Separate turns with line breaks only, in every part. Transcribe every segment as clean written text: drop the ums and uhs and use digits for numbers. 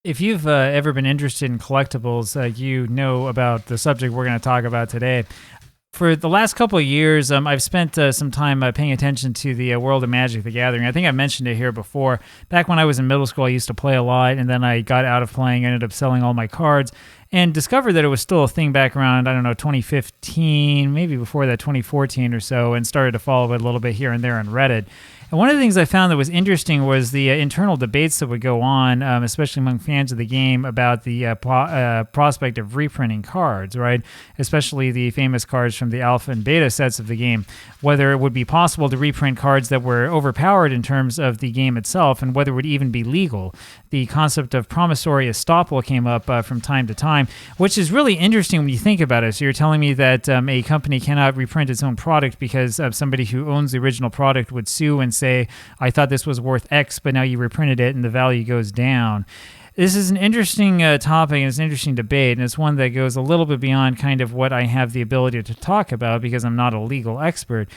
If you've ever been interested in collectibles, you know about the subject we're going to talk about today. For the last couple of years, I've spent some time paying attention to the world of Magic the Gathering. I think I mentioned it here before. Back when I was in middle school, I used to play a lot, and then I got out of playing, ended up selling all my cards, and discovered that it was still a thing back around, 2015, maybe before that, 2014 or so, and started to follow it a little bit here and there on Reddit. And one of the things I found that was interesting was the internal debates that would go on, especially among fans of the game, about the prospect of reprinting cards, right? Especially the famous cards from the alpha and beta sets of the game, whether it would be possible to reprint cards that were overpowered in terms of the game itself, and whether it would even be legal. The concept of promissory estoppel came up from time to time, which is really interesting when you think about it. So you're telling me that a company cannot reprint its own product because somebody who owns the original product would sue and say, I thought this was worth X, but now you reprinted it and the value goes down. This is an interesting topic, and it's an interesting debate, and it's one that goes a little bit beyond kind of what I have the ability to talk about because I'm not a legal expert.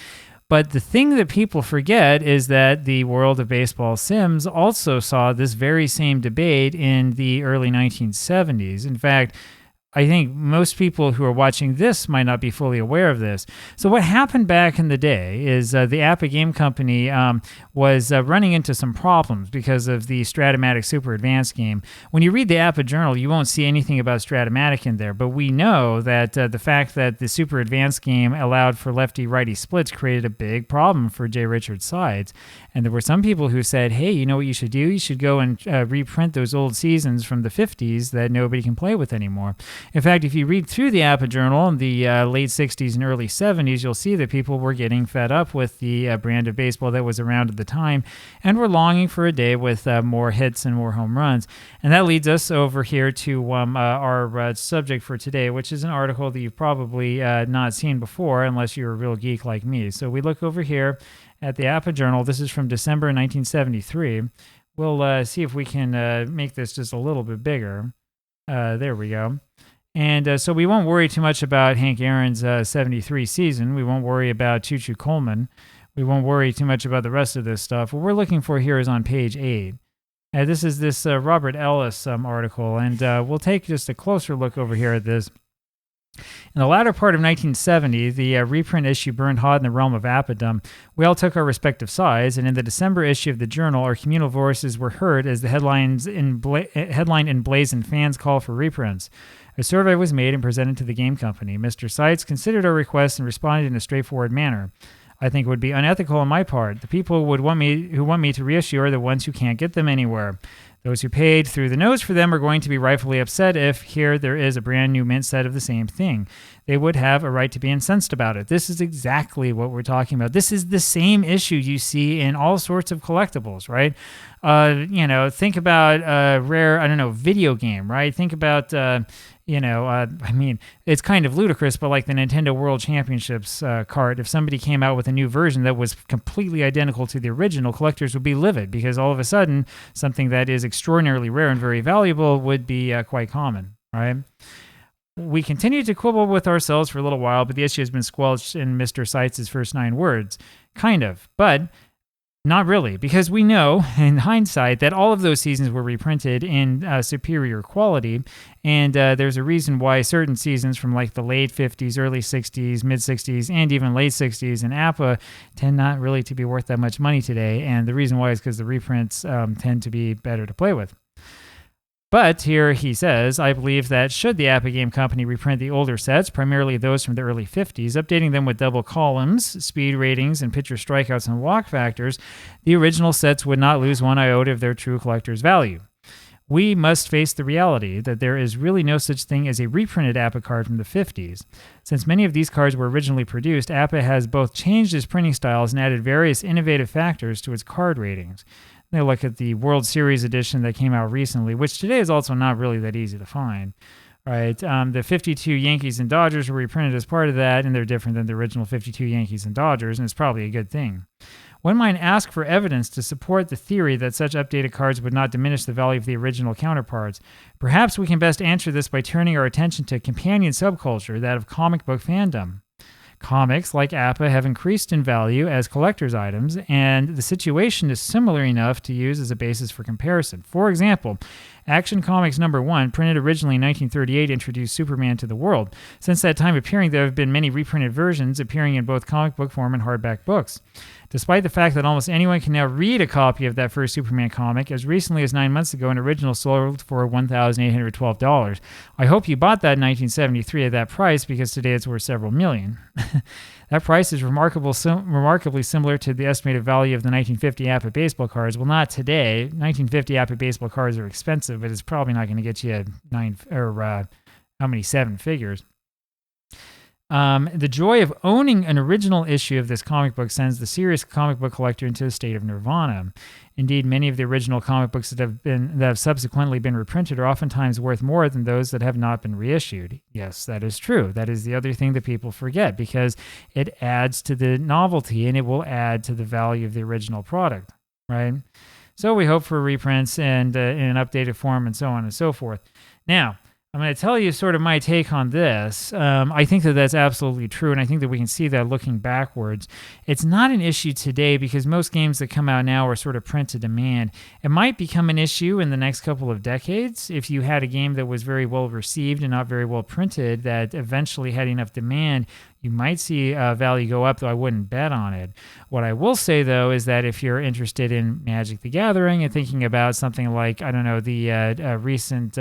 But the thing that people forget is that the world of baseball sims also saw this very same debate in the early 1970s. In fact, I think most people who are watching this might not be fully aware of this. So what happened back in the day is the APPA game company was running into some problems because of the Strat-O-Matic Super Advanced game. When you read the APPA journal, you won't see anything about Strat-O-Matic in there, but we know that the fact that the Super Advanced game allowed for lefty-righty splits created a big problem for J. Richard Sides. And there were some people who said, hey, you know what you should do? You should go and reprint those old seasons from the 50s that nobody can play with anymore. In fact, if you read through the APPA journal in the late 60s and early 70s, you'll see that people were getting fed up with the brand of baseball that was around at the time and were longing for a day with more hits and more home runs. And that leads us over here to our subject for today, which is an article that you've probably not seen before unless you're a real geek like me. So we look over here at the APPA journal. This is from December 1973. We'll see if we can make this just a little bit bigger. There we go. And so we won't worry too much about Hank Aaron's 73 season. We won't worry about Choo Choo Coleman. We won't worry too much about the rest of this stuff. What we're looking for here is on page 8. This is this Robert Ellis article, and we'll take just a closer look over here at this. In the latter part of 1970, the reprint issue burned hot in the realm of APPA-dom. We all took our respective sides, and in the December issue of the journal, our communal voices were heard as the headline emblazoned fans' call for reprints. A survey was made and presented to the game company. Mr. Seitz considered our request and responded in a straightforward manner. I think it would be unethical on my part. The people who want me to reissue are the ones who can't get them anywhere. Those who paid through the nose for them are going to be rightfully upset if here there is a brand new mint set of the same thing. They would have a right to be incensed about it. This is exactly what we're talking about. This is the same issue you see in all sorts of collectibles, right? Think about a rare, video game, right? Think about, it's kind of ludicrous, but like the Nintendo World Championships card, if somebody came out with a new version that was completely identical to the original, collectors would be livid because all of a sudden something that is extraordinarily rare and very valuable would be quite common, right? We continued to quibble with ourselves for a little while, but the issue has been squelched in Mr. Seitz's first 9 words. Kind of, but not really, because we know, in hindsight, that all of those seasons were reprinted in superior quality, and there's a reason why certain seasons from like the late 50s, early 60s, mid-60s, and even late 60s in APPA tend not really to be worth that much money today, and the reason why is because the reprints tend to be better to play with. But here he says, I believe that should the APPA game company reprint the older sets, primarily those from the early 50s, updating them with double columns, speed ratings, and pitcher strikeouts and walk factors, the original sets would not lose one iota of their true collector's value. We must face the reality that there is really no such thing as a reprinted APPA card from the 50s. Since many of these cards were originally produced, APPA has both changed its printing styles and added various innovative factors to its card ratings. They look at the World Series edition that came out recently, which today is also not really that easy to find. Right? The 52 Yankees and Dodgers were reprinted as part of that, and they're different than the original 52 Yankees and Dodgers, and it's probably a good thing. One might ask for evidence to support the theory that such updated cards would not diminish the value of the original counterparts. Perhaps we can best answer this by turning our attention to a companion subculture, that of comic book fandom. Comics, like APPA, have increased in value as collector's items, and the situation is similar enough to use as a basis for comparison. For example, Action Comics #1, printed originally in 1938, introduced Superman to the world. Since that time appearing, there have been many reprinted versions appearing in both comic book form and hardback books. Despite the fact that almost anyone can now read a copy of that first Superman comic, as recently as 9 months ago, an original sold for $1,812. I hope you bought that in 1973 at that price, because today it's worth several million. That price is remarkably similar to the estimated value of the 1950 APPA baseball cards. Well, not today. 1950 APPA baseball cards are expensive, but it's probably not going to get you seven figures. The joy of owning an original issue of this comic book sends the serious comic book collector into a state of nirvana. Indeed, many of the original comic books that have subsequently been reprinted are oftentimes worth more than those that have not been reissued. Yes, that is true. That is the other thing that people forget, because it adds to the novelty and it will add to the value of the original product, right? So we hope for reprints and in an updated form and so on and so forth. Now, I'm going to tell you sort of my take on this. I think that that's absolutely true, and I think that we can see that looking backwards. It's not an issue today because most games that come out now are sort of print to demand. It might become an issue in the next couple of decades if you had a game that was very well received and not very well printed that eventually had enough demand. You might see value go up, though I wouldn't bet on it. What I will say, though, is that if you're interested in Magic the Gathering and thinking about something like, I don't know, the recent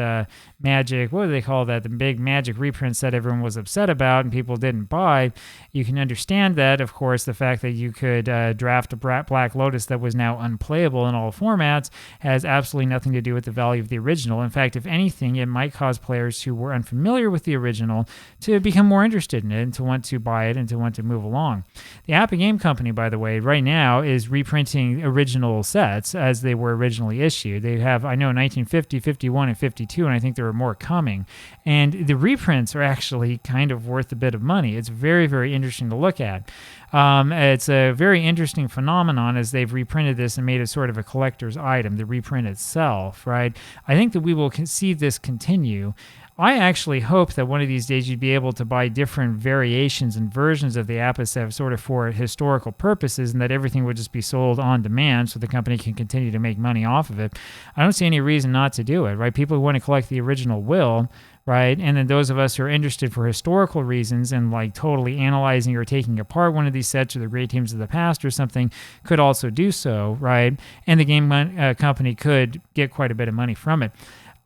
Magic, what do they call that? The big Magic reprints that everyone was upset about and people didn't buy, you can understand that, of course, the fact that you could draft a Black Lotus that was now unplayable in all formats has absolutely nothing to do with the value of the original. In fact, if anything, it might cause players who were unfamiliar with the original to become more interested in it and to want to buy it and to want to move along. The APPA Game Company, by the way, right now is reprinting original sets as they were originally issued. They have, I know, 1950, 51, and 52, and I think there are more coming. And the reprints are actually kind of worth a bit of money. It's very, very interesting to look at. It's a very interesting phenomenon as they've reprinted this and made it sort of a collector's item, the reprint itself, right? I think that we will see this continue. I actually hope that one of these days you'd be able to buy different variations and versions of the APPA set sort of for historical purposes, and that everything would just be sold on demand so the company can continue to make money off of it. I don't see any reason not to do it, right? People who want to collect the original will, right? And then those of us who are interested for historical reasons and like totally analyzing or taking apart one of these sets or the great teams of the past or something could also do so, right? And the game company could get quite a bit of money from it.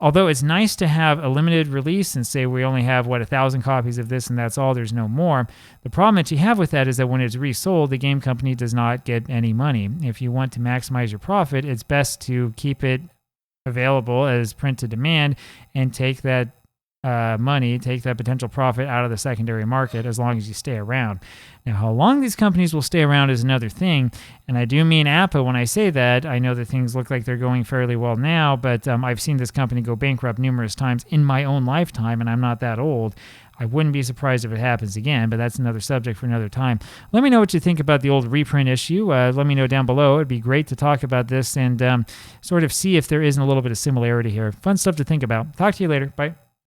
Although it's nice to have a limited release and say we only have, 1,000 copies of this and that's all, there's no more. The problem that you have with that is that when it's resold, the game company does not get any money. If you want to maximize your profit, it's best to keep it available as print to demand and take that take that potential profit out of the secondary market as long as you stay around. Now, how long these companies will stay around is another thing, and I do mean APPA when I say that. I know that things look like they're going fairly well now, but I've seen this company go bankrupt numerous times in my own lifetime, and I'm not that old. I wouldn't be surprised if it happens again, but that's another subject for another time. Let me know what you think about the old reprint issue. Let me know down below. It'd be great to talk about this and sort of see if there isn't a little bit of similarity here. Fun stuff to think about. Talk to you later. Bye.